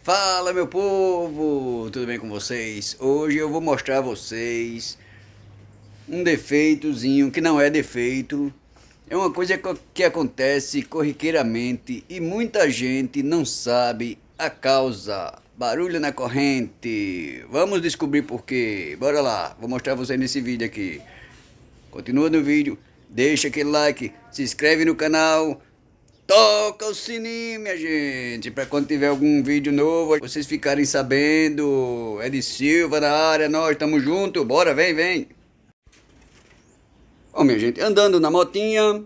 Fala, meu povo, tudo bem com vocês? Hoje eu vou mostrar a vocês um defeitozinho que não é defeito. É uma coisa que acontece corriqueiramente e muita gente não sabe a causa. Barulho na corrente. Vamos descobrir por quê. Bora lá, vou mostrar a vocês nesse vídeo aqui. Continua no vídeo, deixa aquele like, se inscreve no canal. Toca o sininho, minha gente, para quando tiver algum vídeo novo, vocês ficarem sabendo. Ed Silva na área, nós estamos juntos, bora, vem. Ó, minha gente, andando na motinha,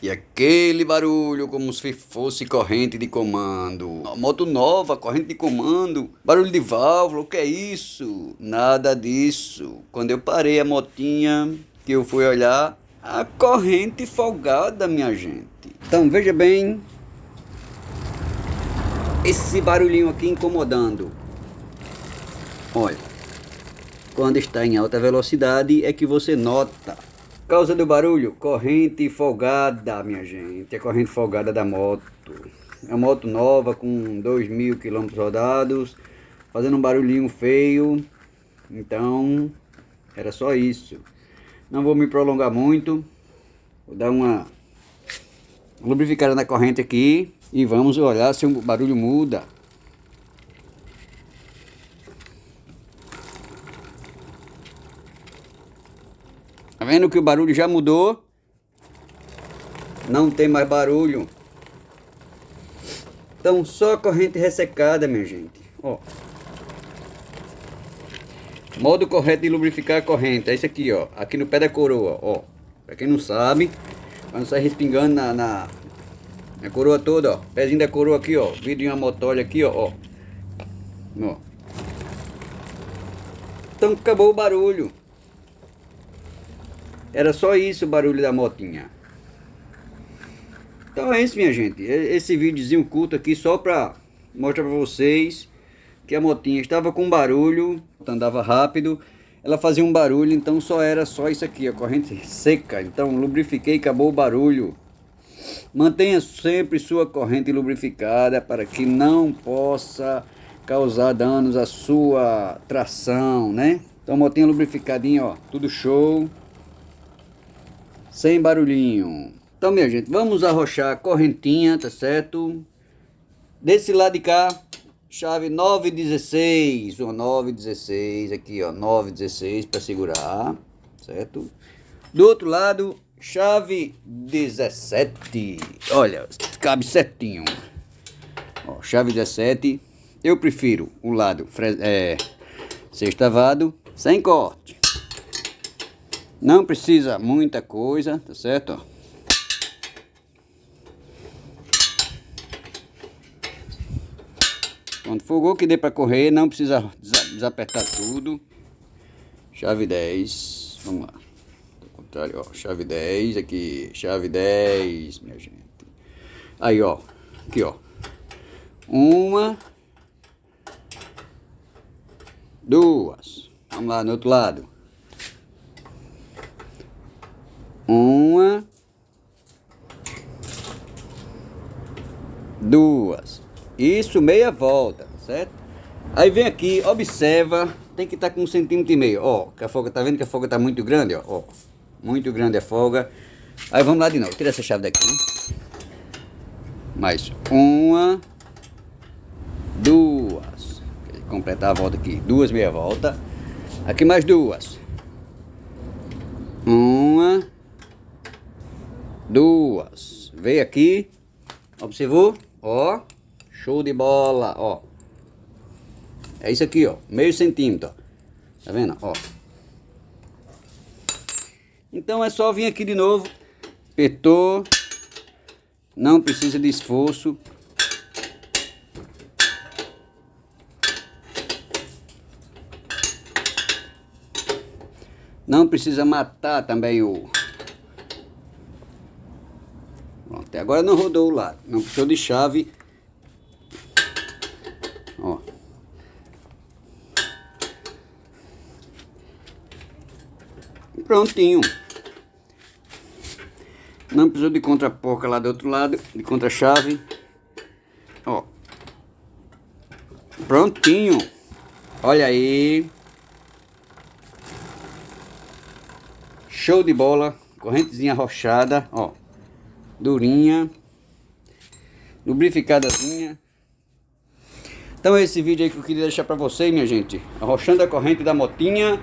e aquele barulho como se fosse corrente de comando. Uma moto nova, corrente de comando, barulho de válvula, o que é isso? Nada disso. Quando eu parei a motinha, que eu fui olhar, a corrente folgada, minha gente. Então veja bem, esse barulhinho aqui incomodando. Olha, quando está em alta velocidade é que você nota. Causa do barulho, corrente folgada, minha gente. É corrente folgada da moto. É uma moto nova com 2.000 km rodados, fazendo um barulhinho feio. Então, era só isso. Não vou me prolongar muito. Vou dar uma lubrificada na corrente aqui e vamos olhar se o barulho muda. Tá vendo que o barulho já mudou? Não tem mais barulho. Então só a corrente ressecada, minha gente. Ó. Modo correto de lubrificar a corrente é esse aqui, ó. Aqui no pé da coroa, ó. Pra quem não sabe, quando sai respingando na coroa toda, ó. Pezinho da coroa aqui, ó. Vidro de uma motolha aqui, ó. Ó. Então acabou o barulho. Era só isso o barulho da motinha. Então é isso, minha gente. Esse videozinho curto aqui só pra mostrar pra vocês que a motinha estava com barulho, andava rápido, ela fazia um barulho, então era só isso aqui, a corrente seca. Então lubrifiquei e acabou o barulho. Mantenha sempre sua corrente lubrificada para que não possa causar danos à sua tração, né? Então motinha lubrificadinha, ó, tudo show, sem barulhinho. Então, minha gente, vamos arrochar a correntinha, tá certo? Desse lado de cá, chave 916, uma 916 aqui, ó, 916 para segurar, certo? Do outro lado, chave 17, olha, cabe certinho. Ó, chave 17, eu prefiro o lado sextavado, sem corte. Não precisa muita coisa, tá certo? Ó. Quando folgou que dê para correr, não precisa desapertar tudo. Chave 10, vamos lá. Ao contrário, ó, chave 10 aqui, chave 10, minha gente. Aí, ó, aqui, ó. Uma, duas. Vamos lá no outro lado. Uma, duas. Isso, meia volta, certo? Aí vem aqui, observa, tem que estar com 1,5 cm. Ó, que a folga, tá vendo que a folga tá muito grande, ó. Muito grande a folga. Aí vamos lá de novo, tira essa chave daqui. Mais uma, duas. Completar a volta aqui, duas meia volta. Aqui mais duas. Uma, duas. Veio aqui, observou? Ó. Show de bola, ó. É isso aqui, ó. Meio centímetro, ó. Tá vendo, ó. Então é só vir aqui de novo. Apertou. Não precisa de esforço. Não precisa matar também o... Pronto, até agora não rodou o lado. Não precisou de chave. Ó. Prontinho. Não precisou de contraporca lá do outro lado, de contra-chave. Ó. Prontinho. Olha aí. Show de bola. Correntezinha arrochada, ó. Durinha. Lubrificadazinha. Então é esse vídeo aí que eu queria deixar pra vocês, minha gente. Arrochando a corrente da motinha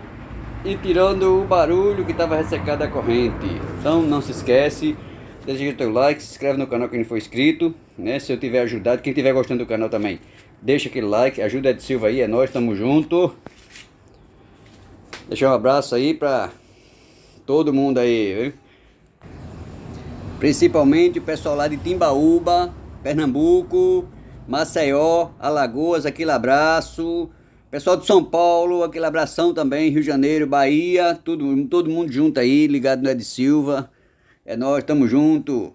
e tirando o barulho que estava ressecado da corrente. Então não se esquece, deixa o teu like, se inscreve no canal quem não for inscrito, né? Se eu tiver ajudado, quem estiver gostando do canal também, deixa aquele like, ajuda Ed Silva aí, é nóis, tamo junto. Deixa um abraço aí pra todo mundo aí, viu? Principalmente o pessoal lá de Timbaúba, Pernambuco, Maceió, Alagoas, aquele abraço. Pessoal de São Paulo, aquele abração também. Rio de Janeiro, Bahia, todo mundo junto aí, ligado no Ed Silva. É nóis, tamo junto.